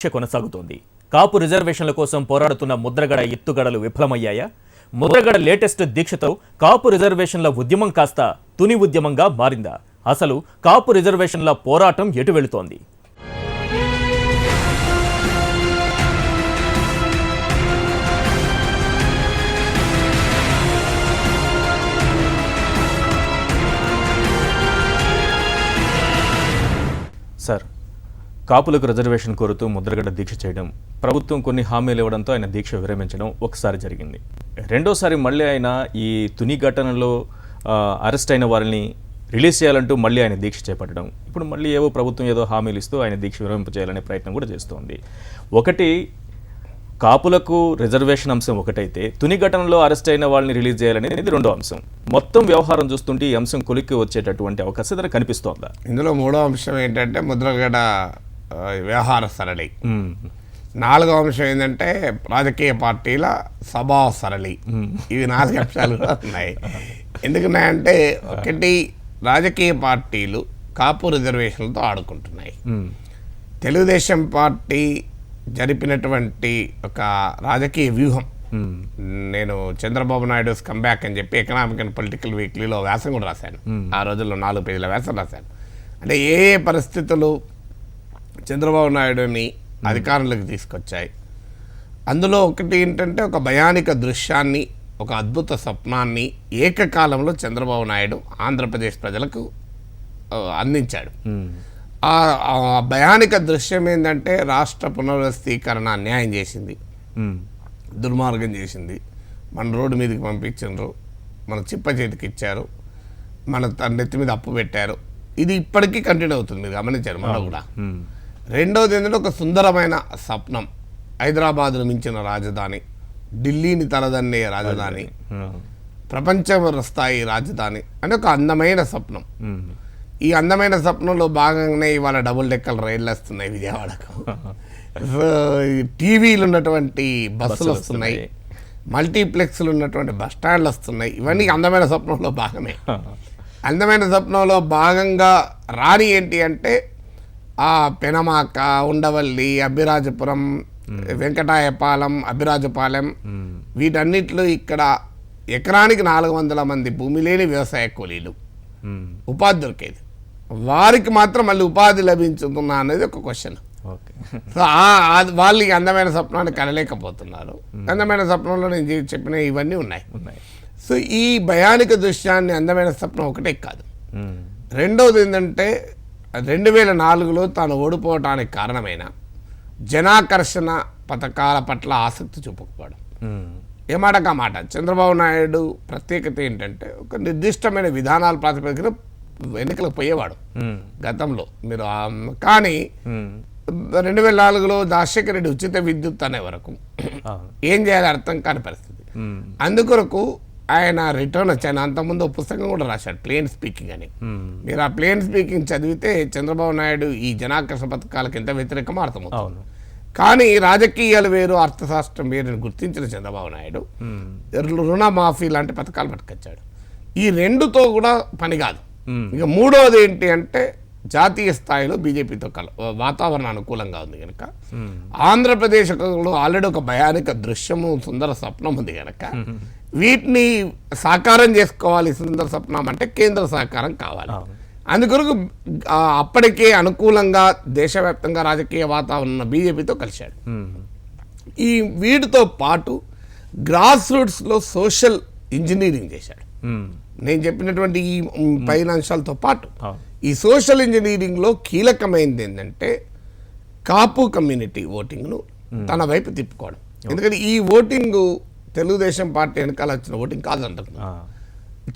కొనసాగుతోంది. కాపు రిజర్వేషన్ల కోసం పోరాడుతున్న ముద్రగడ ఎత్తుగడలు విఫలమయ్యాయా? ముద్రగడ లేటెస్ట్ దీక్షతో కాపు రిజర్వేషన్ల ఉద్యమం కాస్త తుని ఉద్యమంగా మారిందా? అసలు కాపు రిజర్వేషన్ల పోరాటం ఎటు వెళుతోంది? సార్, కాపులకు రిజర్వేషన్ కోరుతూ ముద్రగడ దీక్ష చేయడం, ప్రభుత్వం కొన్ని హామీలు ఇవ్వడంతో ఆయన దీక్ష విరమించడం ఒకసారి జరిగింది. రెండోసారి మళ్ళీ ఆయన ఈ తుని ఘటనలో అరెస్ట్ అయిన వారిని రిలీజ్ చేయాలంటూ మళ్ళీ ఆయన దీక్ష చేపట్టడం, ఇప్పుడు మళ్ళీ ఏవో ప్రభుత్వం ఏదో హామీలు ఇస్తూ ఆయన దీక్ష విరమింపచేయాలనే ప్రయత్నం కూడా చేస్తోంది. ఒకటి కాపులకు రిజర్వేషన్ అంశం ఒకటైతే, తుని ఘటనలో అరెస్ట్ అయిన వాళ్ళని రిలీజ్ చేయాలనేది రెండో అంశం. మొత్తం వ్యవహారం చూస్తుంటే ఈ అంశం కొలిక్కి వచ్చేటటువంటి అవకాశం కనిపిస్తోందా? ఇందులో మూడో అంశం ఏంటంటే ముద్రగడ వ్యవహార సరళి. నాలుగో అంశం ఏంటంటే రాజకీయ పార్టీల సభా సరళి. ఇవి 4 అంశాలు కూడా ఉన్నాయి. ఎందుకున్నాయంటే, ఒకటి, రాజకీయ పార్టీలు కాపు రిజర్వేషన్లతో ఆడుకుంటున్నాయి. తెలుగుదేశం పార్టీ జరిపినటువంటి ఒక రాజకీయ వ్యూహం, నేను చంద్రబాబు నాయుడు కంబ్యాక్ అని చెప్పి ఎకనామిక్ అండ్ పొలిటికల్ వీక్లీలో వ్యాసం కూడా రాశాను. ఆ రోజుల్లో 4 పేజీల వ్యాసం రాశాను. అంటే ఏ పరిస్థితులు చంద్రబాబు నాయుడుని అధికారంలోకి తీసుకొచ్చాయి. అందులో ఒకటి ఏంటంటే, ఒక భయానిక దృశ్యాన్ని, ఒక అద్భుత స్వప్నాన్ని ఏకకాలంలో చంద్రబాబు నాయుడు ఆంధ్రప్రదేశ్ ప్రజలకు అందించాడు. ఆ భయానిక దృశ్యం ఏంటంటే, రాష్ట్ర పునర్వ్యవస్థీకరణ అన్యాయం చేసింది, దుర్మార్గం చేసింది. మన రోడ్డు మీదకి పంపించారు, మన చిప్ప చేతికి ఇచ్చారు, మన నెత్తి మీద అప్పు పెట్టారు. ఇది ఇప్పటికీ కంటిన్యూ అవుతుంది, మీరు గమనించారు మనం కూడా. రెండోది ఏంటంటే, ఒక సుందరమైన స్వప్నం, హైదరాబాద్ను మించిన రాజధాని, ఢిల్లీని తలదన్నే రాజధాని, ప్రపంచ స్థాయి రాజధాని అని ఒక అందమైన స్వప్నం. ఈ అందమైన స్వప్నంలో భాగంగానే ఇవాళ డబుల్ డెక్కల రైళ్ళు వస్తున్నాయి విజయవాడకు, టీవీలు ఉన్నటువంటి బస్సులు వస్తున్నాయి, మల్టీప్లెక్స్లు ఉన్నటువంటి బస్ స్టాండ్లు వస్తున్నాయి. ఇవన్నీ అందమైన స్వప్నంలో భాగమే. అందమైన స్వప్నంలో భాగంగా రాని ఏంటి అంటే, ఆ పెనమాక, ఉండవల్లి, అభిరాజపురం, వెంకటాయపాలెం, అభిరాజపాలెం, వీటన్నిటిలో ఇక్కడ ఎకరానికి 400 మంది భూమి లేని వ్యవసాయ కూలీలు, ఉపాధి దొరికేది. వారికి మాత్రం మళ్ళీ ఉపాధి లభించుతున్నా అనేది ఒక క్వశ్చన్. సో వాళ్ళు ఈ అందమైన స్వప్నాన్ని కనలేకపోతున్నారు. అందమైన స్వప్నంలో నేను చెప్పిన ఇవన్నీ ఉన్నాయి. సో ఈ భయానిక దృశ్యాన్ని, అందమైన స్వప్నం ఒకటే కాదు. రెండవది ఏంటంటే, 2004లో తాను ఓడిపోవటానికి కారణమైన జనాకర్షణ పథకాల పట్ల ఆసక్తి చూపకపోవడం. ఏ మాటకా మాట చంద్రబాబు నాయుడు ప్రత్యేకత ఏంటంటే, ఒక నిర్దిష్టమైన విధానాల ప్రాతిపదికన ఎన్నికలకు పోయేవాడు గతంలో. మీరు కానీ 2004లో రాజశేఖర రెడ్డి ఉచిత విద్యుత్ అనే వరకు ఏం చేయాలి అర్థం కాని పరిస్థితి. అందుకొరకు ఆయన రిటర్న్ వచ్చాను. అంతకుముందు ఒక పుస్తకం కూడా రాశాడు, ప్లేన్ స్పీకింగ్ అని. మీరు ఆ ప్లేన్ స్పీకింగ్ చదివితే చంద్రబాబు నాయుడు ఈ జనాకర్షణ పథకాలకు ఎంత వ్యతిరేకమో అర్థమవుతుంది. కానీ రాజకీయాలు వేరు, అర్థశాస్త్రం వేరు గుర్తించిన చంద్రబాబు నాయుడు రుణమాఫీ లాంటి పథకాలు పట్టుకొచ్చాడు. ఈ రెండుతో కూడా పని కాదు. ఇక మూడవది ఏంటి అంటే, జాతీయ స్థాయిలో బీజేపీతో వాతావరణం అనుకూలంగా ఉంది కనుక, ఆంధ్రప్రదేశ్లో ఆల్రెడీ ఒక భయానిక దృశ్యము, సుందర స్వప్నం ఉంది కనుక, వీటిని సాకారం చేసుకోవాలి. సుందర స్వప్నం అంటే కేంద్ర సహకారం కావాలి. అందుకొరకు అప్పటికే అనుకూలంగా దేశవ్యాప్తంగా రాజకీయ వాతావరణం ఉన్న బీజేపీతో కలిశాడు. ఈ వీటితో పాటు గ్రాస్ రూట్స్లో సోషల్ ఇంజనీరింగ్ చేశాడు. నేను చెప్పినటువంటి ఈ పైన అంశాలతో పాటు ఈ సోషల్ ఇంజనీరింగ్లో కీలకమైనది ఏంటంటే, కాపు కమ్యూనిటీ ఓటింగ్ను తన వైపు తిప్పుకోవడం. ఎందుకంటే ఈ ఓటింగ్ తెలుగుదేశం పార్టీ వెనకాల వచ్చిన ఓటింగ్ కాదంటున్నాను.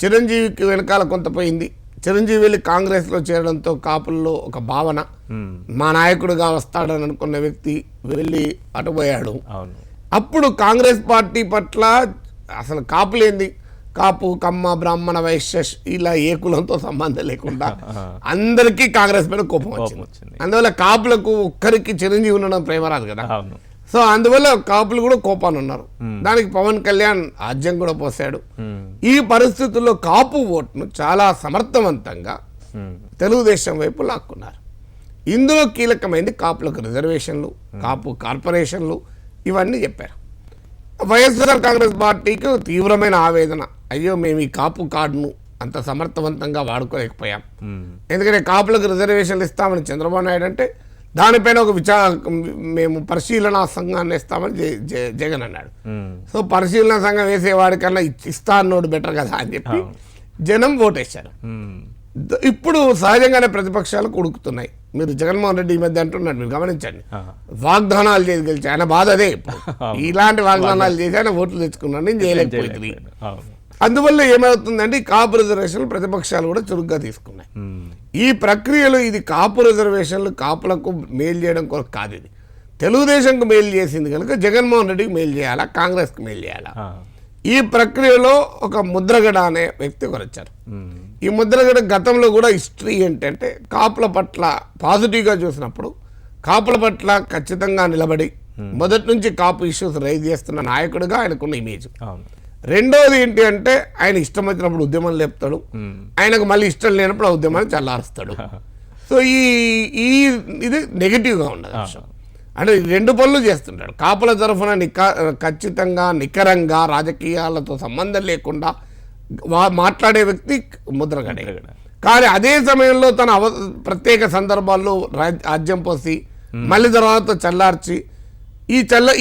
చిరంజీవికి వెనకాల కొంత పోయింది. చిరంజీవి వెళ్ళి కాంగ్రెస్లో చేరడంతో కాపుల్లో ఒక భావన, మా నాయకుడుగా వస్తాడని అనుకున్న వ్యక్తి వెళ్ళి అటుపోయాడు. అప్పుడు కాంగ్రెస్ పార్టీ పట్ల అసలు కాపులేంది, కాపు, కమ్మ, బ్రాహ్మణ, వైశ్య ఇలా ఏ కులంతో సంబంధం లేకుండా అందరికీ కాంగ్రెస్ మీద కోపం వచ్చింది. అందువల్ల కాపులకు ఒక్కరికి చిరంజీవి ఉండడం ప్రేమ రాదు కదా. సో అందువల్ల కాపులు కూడా కోపాన్ని ఉన్నారు. దానికి పవన్ కళ్యాణ్ ఆజ్యం కూడా పోసాడు. ఈ పరిస్థితుల్లో కాపు ఓట్ను చాలా సమర్థవంతంగా తెలుగుదేశం వైపు లాక్కున్నారు. ఇందులో కీలకమైంది కాపులకు రిజర్వేషన్లు, కాపు కార్పొరేషన్లు ఇవన్నీ చెప్పారు. వైఎస్ఆర్ కాంగ్రెస్ పార్టీకి తీవ్రమైన ఆవేదన, అయ్యో మేము ఈ కాపు కార్డును అంత సమర్థవంతంగా వాడుకోలేకపోయాం. ఎందుకంటే కాపులకు రిజర్వేషన్లు ఇస్తామని చంద్రబాబు నాయుడు అంటే దానిపైన ఒక మేము పరిశీలనా సంఘాన్ని ఇస్తామని జగన్ అన్నాడు. సో పరిశీలనా సంఘం వేసేవాడికన్నా ఇస్తా అన్నోడు బెటర్ కదా అని చెప్పి జనం ఓటేశారు. ఇప్పుడు సహజంగానే ప్రతిపక్షాలు ఉడుకుతున్నాయి. మీరు జగన్మోహన్ రెడ్డి ఈ మధ్య అంటున్నాడు, మీరు గమనించండి, వాగ్దానాలు చేసి గెలిచి ఆయన బాధ అదే. ఇలాంటి వాగ్దానాలు చేసి ఆయన ఓట్లు తెచ్చుకున్నాడు, నేను చేయలేకపోయింది. అందువల్ల ఏమవుతుందంటే ఈ కాపు రిజర్వేషన్లు ప్రతిపక్షాలు కూడా చురుగ్గా తీసుకున్నాయి. ఈ ప్రక్రియలో ఇది కాపు రిజర్వేషన్లు కాపులకు మేలు చేయడం కొరకు కాదు, ఇది తెలుగుదేశంకు మేలు చేసింది కనుక జగన్మోహన్ రెడ్డికి మేలు చేయాలా, కాంగ్రెస్కి మేలు చేయాలా. ఈ ప్రక్రియలో ఒక ముద్రగడ అనే వ్యక్తి ఒకరు వచ్చారు. ఈ ముద్రగడ గతంలో కూడా హిస్టరీ ఏంటంటే కాపుల పట్ల పాజిటివ్గా చూసినప్పుడు కాపుల పట్ల ఖచ్చితంగా నిలబడి మొదటి నుంచి కాపు ఇష్యూస్ రైజ్ చేస్తున్న నాయకుడిగా ఆయనకున్న ఇమేజ్. రెండోది ఏంటి అంటే ఆయన ఇష్టం వచ్చినప్పుడు ఉద్యమం లేపుతాడు, ఆయనకు మళ్ళీ ఇష్టం లేనప్పుడు ఆ ఉద్యమాన్ని చల్లారుస్తాడు. సో ఇది నెగిటివ్గా ఉన్నది అంశం. అంటే రెండు పనులు చేస్తుంటాడు. కాపుల తరఫున ఖచ్చితంగా నికరంగా రాజకీయాలతో సంబంధం లేకుండా మాట్లాడే వ్యక్తి ముద్రగడే. కానీ అదే సమయంలో తన ప్రత్యేక సందర్భాల్లో రాజ్యం పోసి మళ్ళీ తర్వాత చల్లార్చి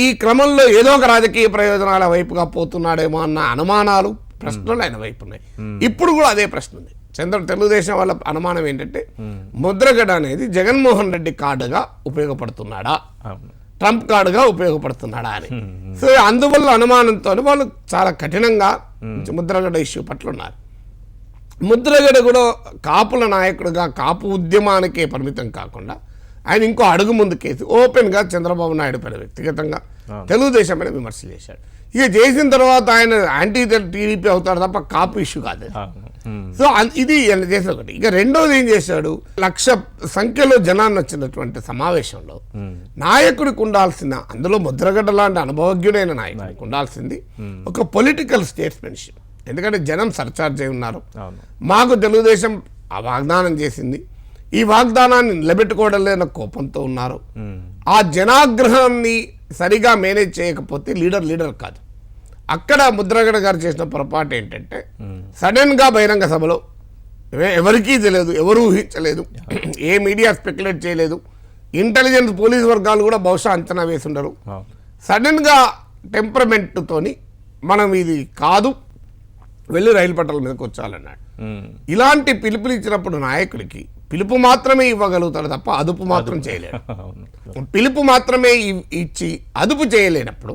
ఈ క్రమంలో ఏదో ఒక రాజకీయ ప్రయోజనాల వైపుగా పోతున్నాడేమో అన్న అనుమానాలు, ప్రశ్నలు ఆయన వైపు ఉన్నాయి. ఇప్పుడు కూడా అదే ప్రశ్న ఉంది. తెలుగుదేశం వాళ్ళ అనుమానం ఏంటంటే ముద్రగడ అనేది జగన్మోహన్ రెడ్డి కార్డుగా ఉపయోగపడుతున్నాడా, ట్రంప్ కార్డుగా ఉపయోగపడుతున్నాడా అని. సో అందువల్ల అనుమానంతో వాళ్ళు చాలా కఠినంగా ముద్రగడ ఇష్యూ పట్ల ఉన్నారు. ముద్రగడ కూడా కాపుల నాయకుడిగా కాపు ఉద్యమానికే పరిమితం కాకుండా ఆయన ఇంకో అడుగు ముందుకేసి ఓపెన్గా చంద్రబాబు నాయుడు పైన వ్యక్తిగతంగా తెలుగుదేశం పైన విమర్శలు చేశాడు. ఇక చేసిన తర్వాత ఆయన యాంటీ టీడీపీ అవుతాడు తప్ప కాపు ఇష్యూ కాదు. సో ఇది చేసిన ఒకటి. ఇక రెండోది ఏం చేశాడు, 1,00,000 సంఖ్యలో జనాన్ని వచ్చినటువంటి సమావేశంలో నాయకుడికి ఉండాల్సిన, అందులో ముద్రగడ్డ లాంటి అనుభవజ్ఞుడైన నాయకుడికి ఉండాల్సింది ఒక పొలిటికల్ స్టేట్మెంట్షిప్. ఎందుకంటే జనం సర్చార్జ్ అయి ఉన్నారు. మాకు తెలుగుదేశం ఆ వాగ్దానం చేసింది, ఈ వాగ్దానాన్ని నిలబెట్టుకోవడం లేని కోపంతో ఉన్నారు. ఆ జనాగ్రహాన్ని సరిగా మేనేజ్ చేయకపోతే లీడర్ కాదు. అక్కడ ముద్రగడ గారు చేసిన పొరపాటు ఏంటంటే సడన్గా బహిరంగ సభలో ఎవరికీ తెలియదు, ఎవరు ఊహించలేదు, ఏ మీడియా స్పెక్యులేట్ చేయలేదు, ఇంటెలిజెన్స్ పోలీస్ వర్గాలు కూడా బహుశా అంచనా వేసుండరు. సడన్గా టెంపరమెంట్తోని మనం ఇది కాదు, వెళ్ళి రైలు పట్టాల మీదకి వచ్చాలన్నాడు. ఇలాంటి పిలుపులు ఇచ్చినప్పుడు నాయకుడికి పిలుపు మాత్రమే ఇవ్వగలుగుతాడు తప్ప అదుపు మాత్రం చేయలేడు. పిలుపు మాత్రమే ఇచ్చి అదుపు చేయలేనప్పుడు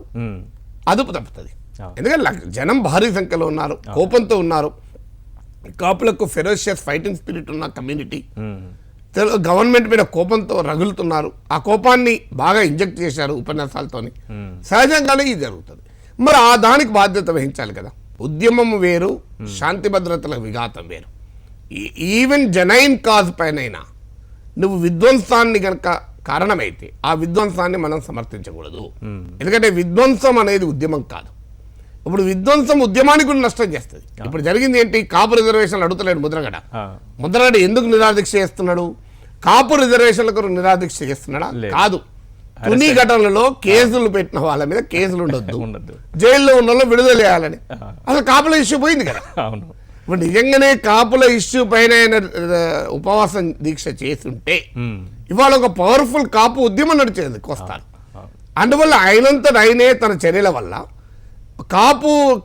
అదుపు తప్పుతుంది. ఎందుకంటే జనం భారీ సంఖ్యలో ఉన్నారు, కోపంతో ఉన్నారు. కాపులకు ఫెరోషియస్ ఫైటింగ్ స్పిరిట్ ఉన్న కమ్యూనిటీ గవర్నమెంట్ మీద కోపంతో రగులుతున్నారు. ఆ కోపాన్ని బాగా ఇంజెక్ట్ చేశారు ఉపన్యాసాలతోని. సహజంగానే ఇది జరుగుతుంది. మరి ఆ దానికి బాధ్యత వహించాలి కదా. ఉద్యమం వేరు, శాంతి భద్రతల విఘాతం వేరు. ఈవెన్ జనైన్ కాజ్ పైనైనా నువ్వు విధ్వంసాన్ని కనుక కారణమైతే ఆ విధ్వంసాన్ని మనం సమర్థించకూడదు. ఎందుకంటే విధ్వంసం అనేది ఉద్యమం కాదు. ఇప్పుడు విధ్వంసం ఉద్యమానికి కూడా నష్టం చేస్తుంది. ఇప్పుడు జరిగింది ఏంటి, కాపు రిజర్వేషన్లు అడుగుతలేడు ముద్రగడ. ముద్రగడ ఎందుకు నిరాదీక్ష చేస్తున్నాడు? కాపు రిజర్వేషన్లకు నిరాదీక్ష చేస్తున్నాడా? కాదు. తుని ఘటనలో కేసులు పెట్టిన వాళ్ళ మీద కేసులు ఉండొద్దు, జైల్లో ఉన్న వాళ్ళు విడుదల చేయాలని. అసలు కాపుల ఇష్యూ పోయింది కదా. ఇప్పుడు నిజంగానే కాపుల ఇష్యూ పైన ఉపవాసం దీక్ష చేస్తుంటే ఇవాళ ఒక పవర్ఫుల్ కాపు ఉద్యమం నడిచేది కోస్తారు. అందువల్ల ఆయనంతట ఆయనే తన చర్యల వల్ల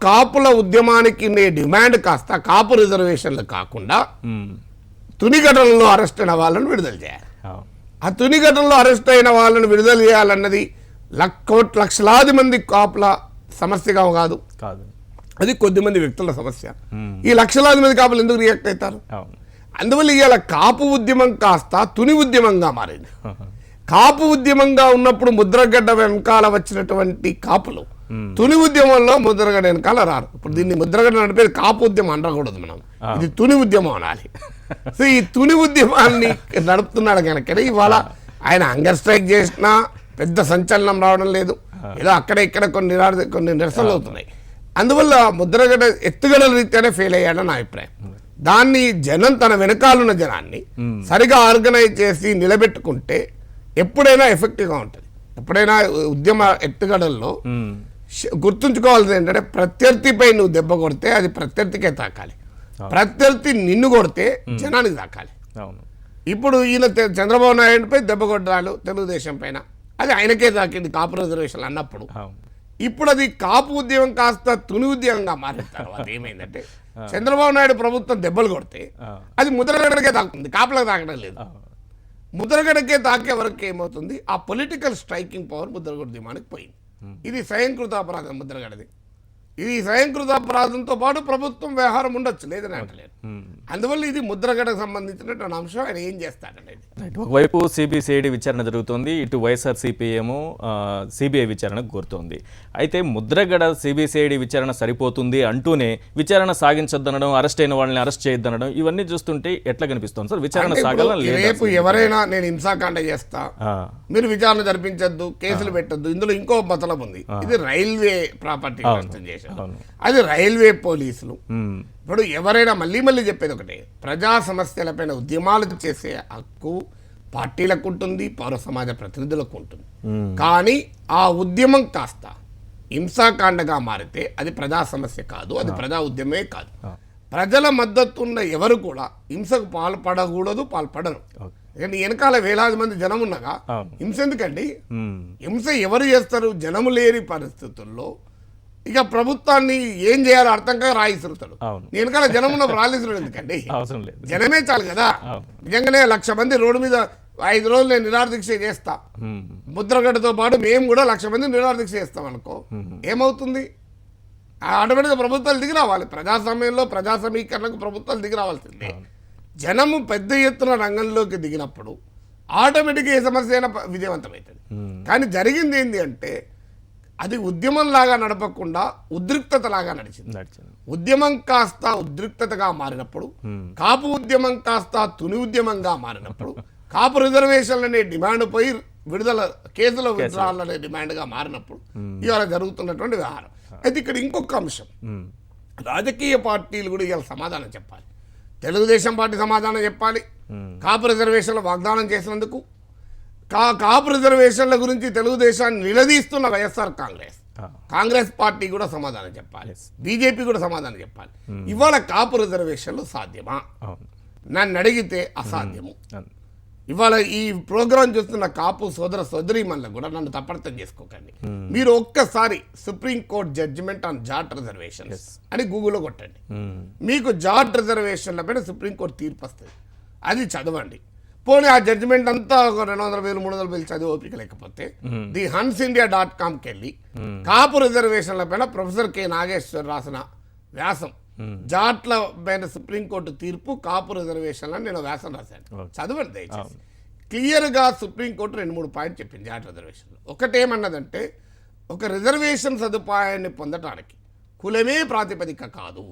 కాపుల ఉద్యమానికి డిమాండ్ కాస్త కాపు రిజర్వేషన్లు కాకుండా తుని ఘటనలో అరెస్ట్ అయిన వాళ్ళని విడుదల చేయాలి. ఆ తుని ఘటనలో అరెస్ట్ అయిన వాళ్ళని విడుదల చేయాలన్నది లక్షలాది మంది కాపుల సమస్యగా కాదు, అది కొద్దిమంది వ్యక్తుల సమస్య. ఈ లక్షలాది మంది కాపులు ఎందుకు రియాక్ట్ అవుతారు? అందువల్ల ఇవాళ కాపు ఉద్యమం కాస్త తుని ఉద్యమంగా మారింది. కాపు ఉద్యమంగా ఉన్నప్పుడు ముద్రగడ్డ వెనకాల వచ్చినటువంటి కాపులు తుని ఉద్యమంలో ముద్రగడ్డ వెనకాల రారు. ఇప్పుడు దీన్ని ముద్రగడ్డ నడిపేది కాపు ఉద్యమం అనకూడదు, మనం ఇది తుని ఉద్యమం అనాలి. సో ఈ తుని ఉద్యమాన్ని నడుపుతున్నాడు కనుక ఇవాళ ఆయన హంగర్ స్ట్రైక్ చేసినా పెద్ద సంచలనం రావడం లేదు. ఏదో అక్కడ ఇక్కడ కొన్ని నిరసనలు అవుతున్నాయి. అందువల్ల ముద్రగడ్డ ఎత్తుగడల రీత్యానే ఫెయిల్ అయ్యాడని నా అభిప్రాయం. దాన్ని జనం తన వెనకాలన్న జనాన్ని సరిగా ఆర్గనైజ్ చేసి నిలబెట్టుకుంటే ఎప్పుడైనా ఎఫెక్టివ్గా ఉంటుంది. ఎప్పుడైనా ఉద్యమ ఎత్తుగడల్లో గుర్తుంచుకోవాల్సింది ఏంటంటే ప్రత్యర్థిపై నువ్వు దెబ్బ కొడితే అది ప్రత్యర్థికే తాకాలి, ప్రత్యర్థి నిన్ను కొడితే జనానికి తాకాలి. ఇప్పుడు ఈయన చంద్రబాబు నాయుడుపై దెబ్బ కొట్టాలు తెలుగుదేశం పైన, అది ఆయనకే తాకింది కాపు రిజర్వేషన్ అన్నప్పుడు. ఇప్పుడు అది కాపు ఉద్యమం కాస్త తుని ఉద్యమంగా మారిన తర్వాత ఏమైందంటే చంద్రబాబు నాయుడు ప్రభుత్వం దెబ్బలు కొడితే అది ముద్రగడకే తాకుతుంది, కాపులకు తాకడం లేదు. ముద్రగడకే తాకే వరకు ఏమవుతుంది, ఆ పొలిటికల్ స్ట్రైకింగ్ పవర్ ముద్రగడ ఉద్యమానికి పోయింది. ఇది స్వయంకృత అపరాధం ముద్రగడది. ఇది స్వయంకృత అపరాధంతో పాటు ప్రభుత్వం వ్యవహారం ఉండొచ్చు, లేదని అంటలేదు. అందువల్ల ఇది ముద్రగడకు సంబంధించినటువంటి అంశం. ఆయన ఏం చేస్తాడనేది ఒకవైపు సిబిసిఐడి విచారణ జరుగుతోంది, ఇటు వైఎస్ఆర్ సిపిఎం సిబిఐ విచారణకు కోరుతోంది. అయితే ముద్రగడ సిబిసిఐడి విచారణ సరిపోతుంది అంటూనే విచారణ సాగించొద్దనడం, అరెస్ట్ అయిన వాళ్ళని అరెస్ట్ చేయొద్దనడం, ఇవన్నీ చూస్తుంటే ఎట్లా కనిపిస్తుంది సార్? విచారణ సాగాలని రేపు ఎవరైనా నేను హింసాకాండ చేస్తా, మీరు విచారణ జరిపించద్దు, కేసులు పెట్టద్దు, ఇందులో ఇంకో మతలం ఉంది. ఇది రైల్వే ప్రాపర్టీ నష్టం చేశారు, అది రైల్వే పోలీసులు. ఇప్పుడు ఎవరైనా మళ్ళీ చెప్పేది ఒకటే, ప్రజా సమస్యలపైన ఉద్యమాలు చేసే హక్కు పార్టీలకు ఉంటుంది, పౌర సమాజ ప్రతినిధులకు ఉంటుంది. కానీ ఆ ఉద్యమం కాస్త హింసాకాండగా మారితే అది ప్రజా సమస్య కాదు, అది ప్రజా ఉద్యమే కాదు. ప్రజల మద్దతు ఉన్న ఎవరు కూడా హింసకు పాల్పడకూడదు, పాల్పడరు. కానీ వెనకాల వేలాది మంది జనం ఉండగా హింస ఎందుకండి? హింస ఎవరు చేస్తారు? జనము లేని పరిస్థితుల్లో ఇక ప్రభుత్వాన్ని ఏం చేయాలో అర్థం కాక రాయిస్తుంటాడు. వెనకాల జనం ఉన్న రాలిసడం ఎందుకండి? జనమే చాలు కదా. నిజంగానే 1,00,000 మంది రోడ్డు మీద 5 రోజులు నేను నిరాదీక్ష చేస్తా, ముద్రగడతో పాటు మేము కూడా 1,00,000 మంది నిరాదీక్ష చేస్తాం అనుకో, ఏమవుతుంది? ఆటోమేటిక్గా ప్రభుత్వాలు దిగి రావాలి. ప్రజాస్వామ్యంలో ప్రజా సమీకరణకు ప్రభుత్వాలు దిగి రావాల్సిందే. జనము పెద్ద ఎత్తున రంగంలోకి దిగినప్పుడు ఆటోమేటిక్గా ఏ సమస్య అయినా విజయవంతమవుతుంది. కానీ జరిగింది ఏంటి అంటే అది ఉద్యమంలాగా నడపకుండా ఉద్రిక్తతలాగా నడిచింది. ఉద్యమం కాస్త ఉద్రిక్తతగా మారినప్పుడు, కాపు ఉద్యమం కాస్త తుని ఉద్యమంగా మారినప్పుడు, కాపు రిజర్వేషన్లు అనే డిమాండ్ పోయి విడుదల కేసుల విత్డ్రాల్ అనే డిమాండ్గా మారినప్పుడు ఇవాళ జరుగుతున్నటువంటి వ్యవహారం. అయితే ఇక్కడ ఇంకొక అంశం, రాజకీయ పార్టీలు కూడా ఇవాళ సమాధానం చెప్పాలి. తెలుగుదేశం పార్టీ సమాధానం చెప్పాలి కాపు రిజర్వేషన్ల వాగ్దానం చేసినందుకు. కాపు రిజర్వేషన్ల గురించి తెలుగుదేశాన్ని నిలదీస్తున్న వైఎస్ఆర్ కాంగ్రెస్ పార్టీ కూడా సమాధానం చెప్పాలి, బీజేపీ కూడా సమాధానం చెప్పాలి. ఇవాళ కాపు రిజర్వేషన్లు సాధ్యమా? నన్ను అడిగితే అసాధ్యము. ఇవాళ ఈ ప్రోగ్రాం చూస్తున్న కాపు సోదర సోదరీమణులకు కూడా నన్ను తప్పర్థం చేసుకోకండి. మీరు ఒక్కసారి Supreme Court judgement on Jat reservations అని గూగుల్లో కొట్టండి. మీకు జాట్ రిజర్వేషన్ల పైన సుప్రీంకోర్టు తీర్పు వస్తుంది, అది చదవండి. పోనీ ఆ జడ్జిమెంట్ అంతా 200,000 300,000 చదివి ఓపిక లేకపోతే ది HunsIndia.comకి వెళ్ళి కాపు రిజర్వేషన్ల పైన ప్రొఫెసర్ కె నాగేశ్వర్ రాసిన వ్యాసం, జాట్ల పైన సుప్రీంకోర్టు తీర్పు కాపు రిజర్వేషన్ల నేను వ్యాసం రాశాను, చదవండి దయచేసి. క్లియర్గా సుప్రీంకోర్టు 2-3 పాయింట్ చెప్పింది జాట్ రిజర్వేషన్లో. ఒకటేమన్నదంటే, ఒక రిజర్వేషన్ సదుపాయాన్ని పొందటానికి కులమే ప్రాతిపదిక కాదు,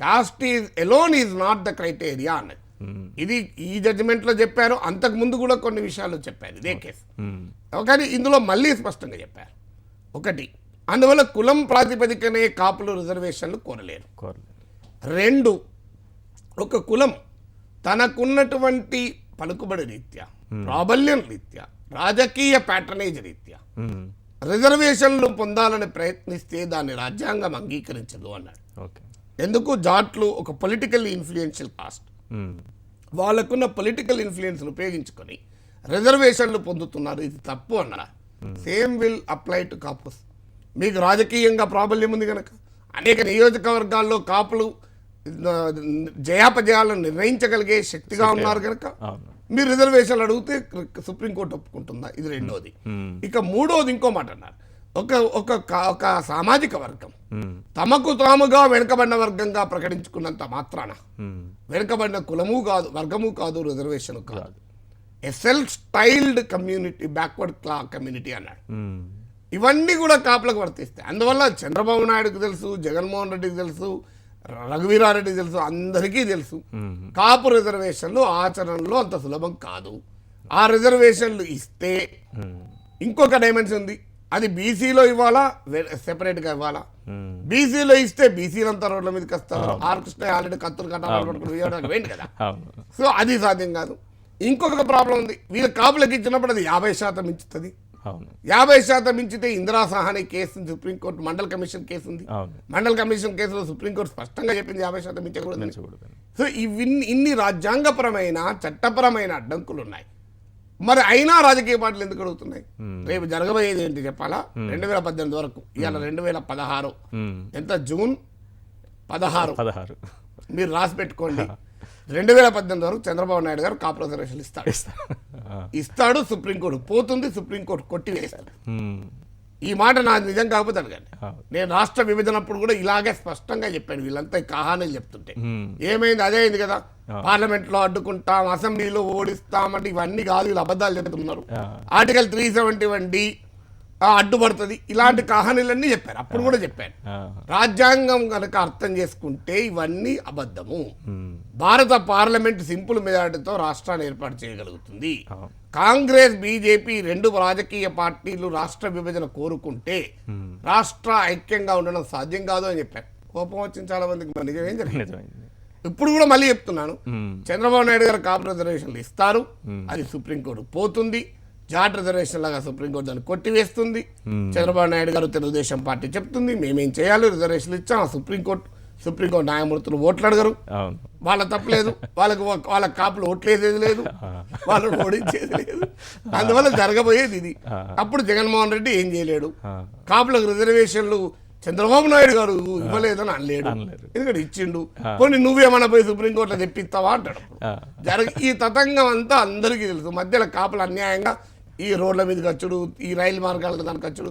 cost is alone is not the criteria అన్నది. ఇది ఈ జడ్జిమెంట్ లో చెప్పారు, అంతకు ముందు కూడా కొన్ని విషయాలు చెప్పారు ఇదే కేసు. కానీ ఇందులో మళ్ళీ స్పష్టంగా చెప్పారు, ఒకటి, అందువల్ల కులం ప్రాతిపదికనే కాపులు రిజర్వేషన్లు కోరలేరు. 2, ఒక కులం తనకున్నటువంటి పలుకుబడి రీత్యా, ప్రాబల్యం రీత్యా, రాజకీయ ప్యాటర్నేజ్ రీత్యా రిజర్వేషన్లు పొందాలని ప్రయత్నిస్తే దాన్ని రాజ్యాంగం అంగీకరించదు అన్నాడు. ఎందుకు? జాట్లు ఒక పొలిటికల్ ఇన్ఫ్లుయెన్షియల్ కాస్ట్, వాళ్ళకున్న పొలిటికల్ ఇన్ఫ్లుయెన్స్ ఉపయోగించుకొని రిజర్వేషన్లు పొందుతున్నారు, ఇది తప్పు అన్నారు. Same will apply to Kapus. మీకు రాజకీయంగా ప్రాబల్యం ఉంది కనుక, అనేక నియోజకవర్గాల్లో కాపులు జయాపజయాలను నిర్ణయించగలిగే శక్తిగా ఉన్నారు కనుక మీరు రిజర్వేషన్లు అడిగితే సుప్రీంకోర్టు ఒప్పుకుంటుందా? ఇది 2వది. ఇక 3వది ఇంకో మాట అన్నారు, ఒక సామాజిక వర్గం తమకు తాముగా వెనుకబడిన వర్గంగా ప్రకటించుకున్నంత మాత్రాన వెనుకబడిన కులము కాదు, వర్గము కాదు, రిజర్వేషన్ కాదు, a self styled community, backward community అన్నాడు. ఇవన్నీ కూడా కాపులకు వర్తిస్తాయి. అందువల్ల చంద్రబాబు నాయుడుకి తెలుసు, జగన్మోహన్ రెడ్డికి తెలుసు, రఘువీరారెడ్డికి తెలుసు, అందరికీ తెలుసు కాపు రిజర్వేషన్లు ఆచరణలో అంత సులభం కాదు. ఆ రిజర్వేషన్లు ఇస్తే ఇంకొక డైమెన్షన్ ఉంది, అది బీసీలో ఇవ్వాలా సెపరేట్గా ఇవ్వాలా? బీసీలో ఇస్తే బీసీలంతా రోడ్ల మీదకి వస్తారు. కృష్ణ ఆల్రెడీ కత్తులు కట్టాలి వేయండి కదా. సో అది సాధ్యం కాదు. ఇంకొక ప్రాబ్లం ఉంది, వీళ్ళ కాపులకు ఇచ్చినప్పుడు అది 50% మించుతుంది. 50% మించితే Indira Sahani case supreme court Mandal commission case ఉంది. మండల్ కమిషన్ కేసులో సుప్రీంకోర్టు స్పష్టంగా చెప్పింది 50% మించకూడదు. సో ఇన్ని రాజ్యాంగపరమైన చట్టపరమైన అడ్డంకులు ఉన్నాయి. మరి అయినా రాజకీయ పార్టీలు ఎందుకు అడుగుతున్నాయి? రేపు జరగబోయేది ఏంటి చెప్పాలా? 2018 వరకు, ఇవాళ 2016, ఎంత జూన్ 16 మీరు రాసి పెట్టుకోండి. 2018 వరకు చంద్రబాబు నాయుడు గారు కాపు రిజర్వేషన్లు ఇస్తాడు. సుప్రీంకోర్టు పోతుంది, సుప్రీంకోర్టు కొట్టివేస్తాడు. ఈ మాట నాకు నిజం కాకపోతే అడగండి. నేను రాష్ట్ర విభజనప్పుడు కూడా ఇలాగే స్పష్టంగా చెప్పాను. వీళ్ళంతా కహానీలు చెప్తుంటే ఏమైంది? అదే అయింది కదా. పార్లమెంట్ లో అడ్డుకుంటాం, అసెంబ్లీలో ఓడిస్తామంటే ఇవన్నీ కాదు, వీళ్ళు అబద్ధాలు చెప్తున్నారు. ఆర్టికల్ 371D అడ్డుపడుతుంది, ఇలాంటి కహానీలన్నీ చెప్పారు. అప్పుడు కూడా చెప్పాను, రాజ్యాంగం కనుక అర్థం చేసుకుంటే ఇవన్నీ అబద్ధము. భారత పార్లమెంట్ సింపుల్ మెజారిటీతో రాష్ట్రాన్ని ఏర్పాటు చేయగలుగుతుంది. కాంగ్రెస్ బీజేపీ 2 రాజకీయ పార్టీలు రాష్ట్ర విభజన కోరుకుంటే రాష్ట్ర ఐక్యంగా ఉండడం సాధ్యం కాదు అని చెప్పారు. కోపం వచ్చింది చాలా మందికి. మరి నిజం ఏం జరిగింది? ఇప్పుడు కూడా మళ్ళీ చెప్తున్నాను, చంద్రబాబు నాయుడు గారు కాపు రిజర్వేషన్లు ఇస్తారు, అది సుప్రీంకోర్టు పోతుంది. జాట్ రిజర్వేషన్ లాగా సుప్రీంకోర్టు దాన్ని కొట్టివేస్తుంది. చంద్రబాబు నాయుడు గారు తెలుగుదేశం పార్టీ చెప్తుంది మేమేం చేయాలి, రిజర్వేషన్లు ఇచ్చాం. సుప్రీంకోర్టు న్యాయమూర్తులు ఓట్లు అడగరు, వాళ్ళ తప్పలేదు. వాళ్ళ కాపులు ఓట్లేసేది లేదు, వాళ్ళని ఓడించేది లేదు. అందువల్ల జరగబోయేది ఇది. అప్పుడు జగన్మోహన్ రెడ్డి ఏం చేయలేడు. కాపులకు రిజర్వేషన్లు చంద్రబాబు నాయుడు గారు ఇవ్వలేదని అనలేడు, ఎందుకంటే ఇచ్చిండు. కొన్ని నువ్వేమన్నా పోయి సుప్రీంకోర్టులో తెప్పిస్తావా అంటాడు. ఈ తతంగం అంతా అందరికీ తెలుసు. మధ్యలో కాపులు అన్యాయంగా ఈ రోడ్ల మీదకి వచ్చుడు, ఈ రైలు మార్గాలకు దానికి వచ్చుడు.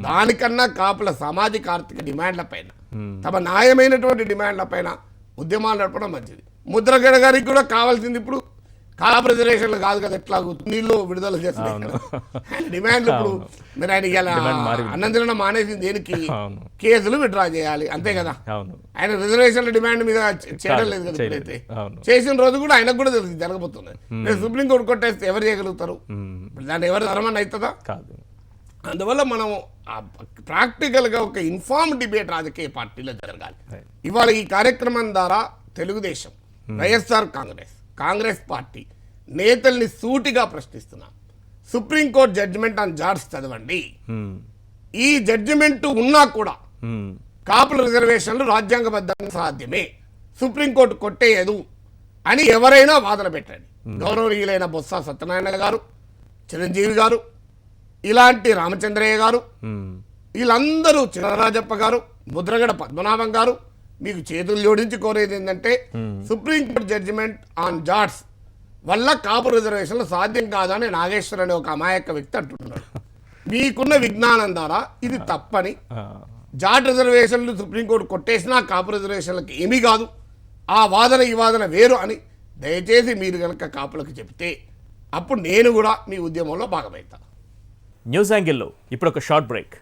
దానికన్నా కాపుల సామాజిక ఆర్థిక డిమాండ్ల పైన, తమ న్యాయమైనటువంటి డిమాండ్ల పైన ఉద్యమాలు నడపడం మంచిది. ముద్రగడ గారికి కూడా కావాల్సింది ఇప్పుడు కాపు రిజర్వేషన్లు కాదు కదా, ఎట్లా నీళ్ళు విడుదల చేస్తున్నారు డిమాండ్లు. ఇప్పుడు మీరు ఆయన అన్నందిన మానేసింది దేనికి? కేసులు విత్డ్రా చేయాలి, అంతే కదా. ఆయన రిజర్వేషన్ల డిమాండ్ మీద చేయడం లేదు కదా. ఇప్పుడైతే చేసిన రోజు కూడా ఆయనకు కూడా తెలుసు జరగబోతుంది. నేను సుప్రీంకోర్టు కొట్టేస్తే ఎవరు చేయగలుగుతారు? దాన్ని ఎవరు ధర్మాన్ని అవుతుందా? అందువల్ల మనం ప్రాక్టికల్గా ఒక ఇన్ఫార్మ్ డిబేట్ రాజకీయ పార్టీలో జరగాలి. ఇవాళ ఈ కార్యక్రమం ద్వారా తెలుగుదేశం, వైఎస్ఆర్ కాంగ్రెస్ పార్టీ నేతల్ని సూటిగా ప్రశ్నిస్తున్నాం. సుప్రీంకోర్టు జడ్జిమెంట్ ఆన్ జాట్స్ చదవండి. ఈ జడ్జిమెంట్ ఉన్నా కూడా కాపుల రిజర్వేషన్లు రాజ్యాంగబద్ధంగా సాధ్యమే, సుప్రీంకోర్టు కొట్టేయదు అని ఎవరైనా వాదన పెట్టండి. గౌరవనీయులైన బొత్స సత్యనారాయణ గారు, చిరంజీవి గారు, ఇలాంటి రామచంద్రయ్య గారు, వీళ్ళందరూ, చినరాజప్ప గారు, ముద్రగడ పద్మనాభం గారు, మీకు చేతులు జోడించి కోరేది ఏంటంటే సుప్రీంకోర్టు జడ్జిమెంట్ ఆన్ జాట్స్ వల్ల కాపు రిజర్వేషన్లు సాధ్యం కాదని నాగేశ్వర్ అనే ఒక అమాయక వ్యక్తి అంటున్నాడు. మీకున్న విజ్ఞానం ద్వారా ఇది తప్పని, జాట్ రిజర్వేషన్లు సుప్రీంకోర్టు కొట్టేసినా కాపు రిజర్వేషన్లకు ఏమీ కాదు, ఆ వాదన ఈ వాదన వేరు అని దయచేసి మీరు కనుక కాపులకు చెప్తే అప్పుడు నేను కూడా మీ ఉద్యమంలో భాగమవుతాను. న్యూస్ యాంగిల్లో ఇప్పుడు ఒక షార్ట్ బ్రేక్.